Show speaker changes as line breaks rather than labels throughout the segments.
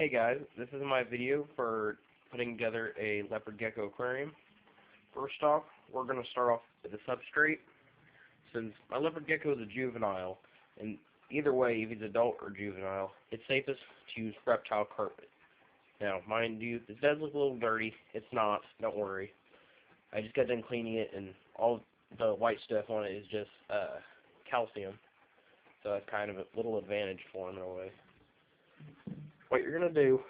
Hey guys, this is my video for putting together a leopard gecko aquarium. First off, we're going to start off with the substrate. Since my leopard gecko is a juvenile, and either way, if he's adult or juvenile, it's safest to use reptile carpet. Now, mind you, this does look a little dirty. It's not, don't worry. I just got done cleaning it, and all the white stuff on it is just calcium. So that's kind of a little advantage for him in a way. What you're going to do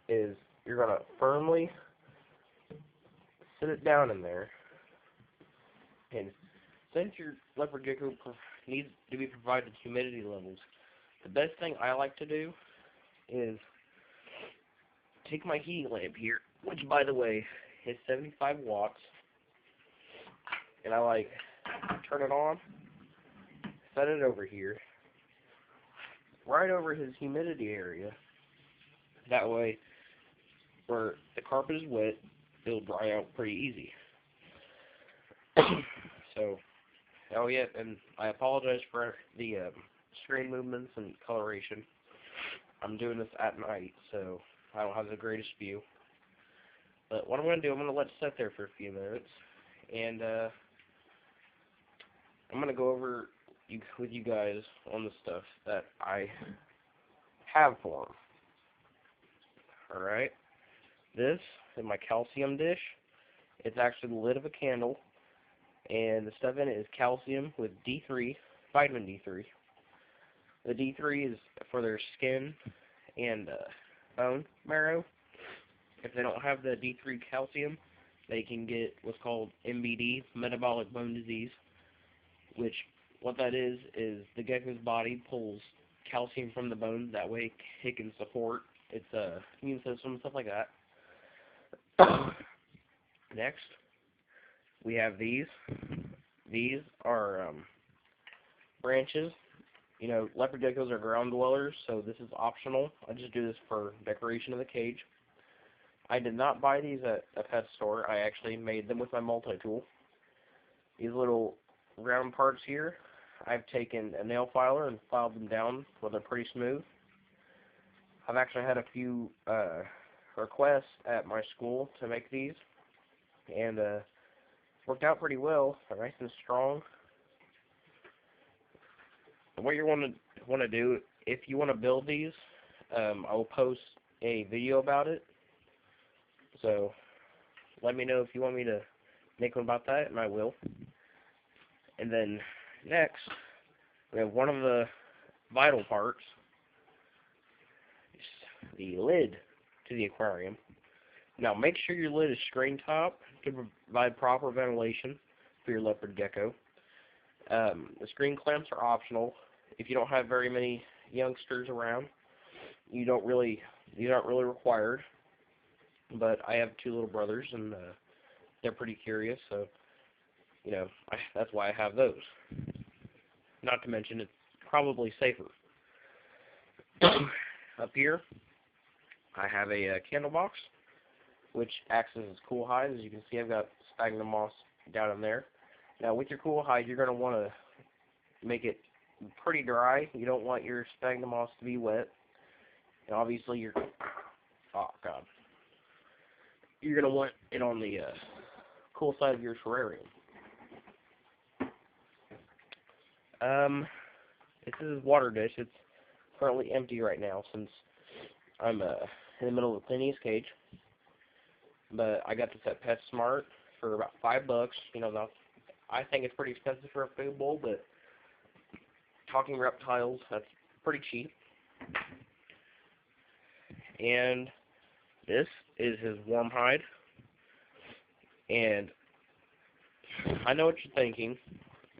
is you're going to firmly sit it down in there, and since your leopard gecko needs to be provided humidity levels, the best thing I like to do is take my heating lamp here, which by the way is 75 watts, and I turn it on, set it over here, right over his humidity area. That way, where the carpet is wet, it'll dry out pretty easy. So, oh yeah, and I apologize for the screen movements and coloration. I'm doing this at night, so I don't have the greatest view. But what I'm going to do, I'm going to let it sit there for a few minutes, and I'm going to go over with you guys on the stuff that I have for them. Alright, this is my calcium dish. It's actually the lid of a candle, and the stuff in it is calcium with D3, vitamin D3. The D3 is for their skin and bone marrow. If they don't have the D3 calcium, they can get what's called MBD, metabolic bone disease, which what that is the gecko's body pulls calcium from the bones. That way it can support its immune system and stuff like that. Next, we have these. These are branches. You know, leopard geckos are ground dwellers, so this is optional. I just do this for decoration of the cage. I did not buy these at a pet store. I actually made them with my multi-tool. These little round parts here, I've taken a nail filer and filed them down where they're pretty smooth. I've actually had a few requests at my school to make these, and worked out pretty well. They're nice and strong. What you want to do, if you want to build these, I will post a video about it. So let me know if you want me to make one about that, and I will. And then next, we have one of the vital parts, the lid to the aquarium. Now make sure your lid is screen top to provide proper ventilation for your leopard gecko. The screen clamps are optional. If you don't have very many youngsters around, you're not really required. But I have two little brothers, and they're pretty curious, so you know, that's why I have those. Not to mention, it's probably safer. Up here, I have a candle box, which acts as cool hide. As you can see, I've got sphagnum moss down in there. Now, with your cool hide, you're going to want to make it pretty dry. You don't want your sphagnum moss to be wet. And obviously, you're going to want it on the cool side of your terrarium. This is his water dish. It's currently empty right now since I'm in the middle of cleaning his cage. But I got this at PetSmart for about $5. You know, now, I think it's pretty expensive for a food bowl, but talking reptiles, that's pretty cheap. And this is his warm hide. And I know what you're thinking.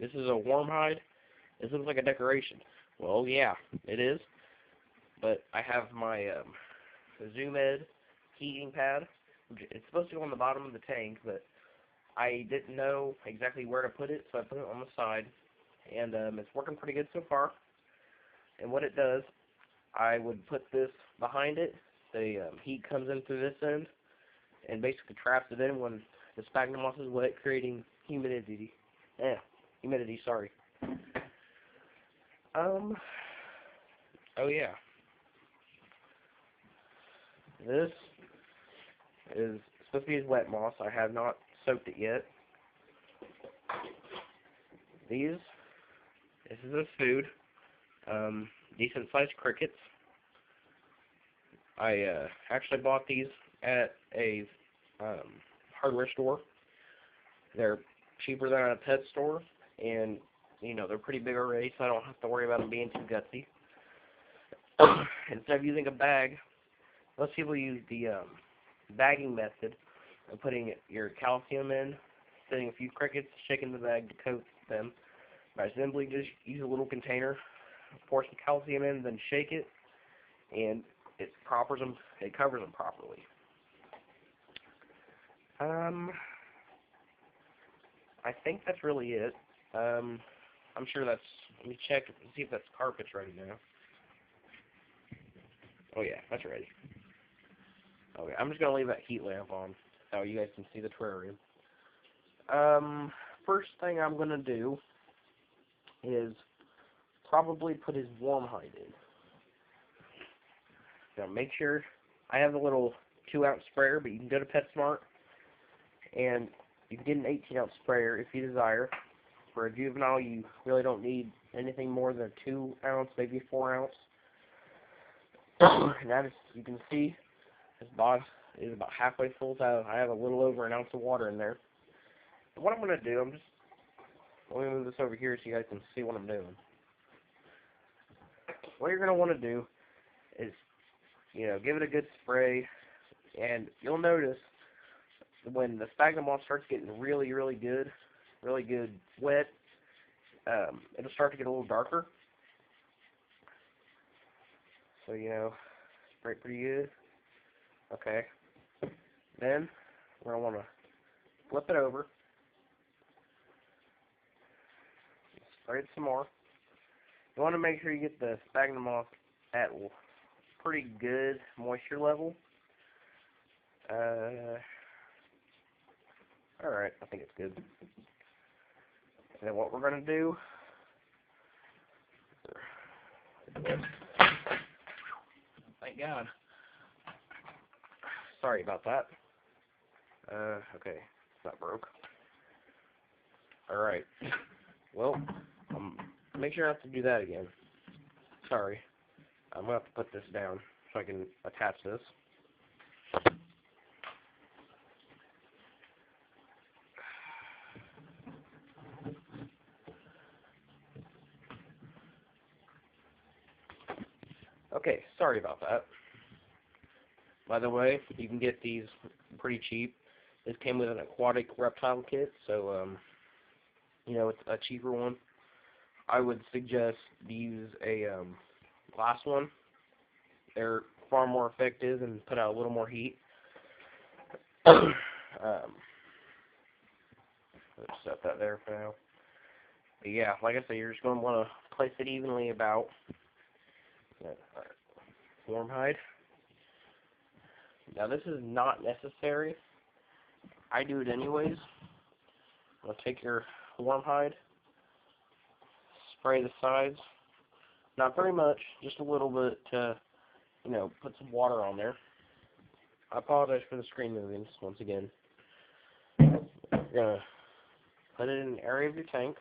This is a warm hide? This looks like a decoration. Well, yeah, it is. But I have my Zoom Ed heating pad. It's supposed to go on the bottom of the tank, but I didn't know exactly where to put it, so I put it on the side. And it's working pretty good so far. And what it does, I would put this behind it. The heat comes in through this end and basically traps it in when the sphagnum moss is wet, creating humidity. Humidity, sorry. Oh yeah. This is supposed to be his wet moss. I have not soaked it yet. This is his food. Decent sized crickets. I actually bought these at a hardware store. They're cheaper than at a pet store, and you know they're pretty big already, so I don't have to worry about them being too gutsy. Instead of using a bag, most people use the bagging method of putting your calcium in, setting a few crickets, shaking the bag to coat them. I simply just use a little container, pour some calcium in, then shake it, and it covers them properly. I think that's really it. I'm sure that's. Let me check and see if that carpet's ready now. Oh yeah, that's ready. Okay, I'm just gonna leave that heat lamp on so you guys can see the terrarium. First thing I'm gonna do is probably put his warm hide in. Now make sure I have a little 2-ounce sprayer, but you can go to PetSmart and you can get an 18-ounce sprayer if you desire. For a juvenile, you really don't need anything more than a 2-ounce, maybe 4-ounce. And as you can see, this box is about halfway full. So I have a little over an ounce of water in there. And what I'm going to do, let me move this over here so you guys can see what I'm doing. What you're going to want to do is, give it a good spray, and you'll notice when the sphagnum moss starts getting really good wet, it'll start to get a little darker. So, spray it pretty good. Okay. Then, we're going to want to flip it over. Spray it some more. You want to make sure you get the sphagnum moss at pretty good moisture level. Alright, I think it's good. And then what we're going to do, thank God. Sorry about that. Okay, that broke. Alright, well, make sure not to do that again. Sorry. I'm going to have to put this down so I can attach this. Okay, sorry about that. By the way, you can get these pretty cheap. This came with an aquatic reptile kit, so, it's a cheaper one. I would suggest to use a glass one. They're far more effective and put out a little more heat. Let's set that there for now. But yeah, like I said, you're just going to want to place it evenly about. Warm hide. Now this is not necessary. I do it anyways. I'll take your warm hide, spray the sides. Not very much, just a little bit to, put some water on there. I apologize for the screen moving once again. You're going to put it in an area of your tank.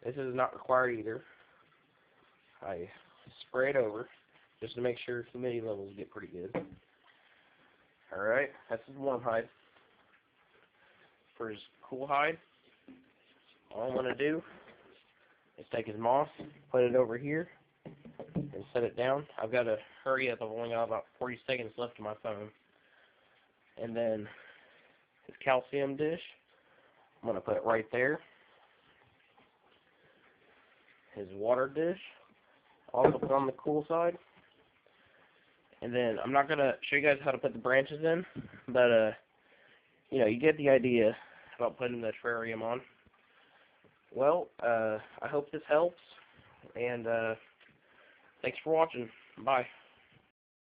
This is not required either. I spray it over just to make sure humidity levels get pretty good. Alright, that's his warm hide. For his cool hide, all I'm going to do is take his moss, put it over here, and set it down. I've got to hurry up. I've only got about 40 seconds left on my phone. And then his calcium dish, I'm going to put it right there. His water dish, also put on the cool side. And then I'm not going to show you guys how to put the branches in, but, you get the idea about putting the terrarium on. Well, I hope this helps, and thanks for watching. Bye.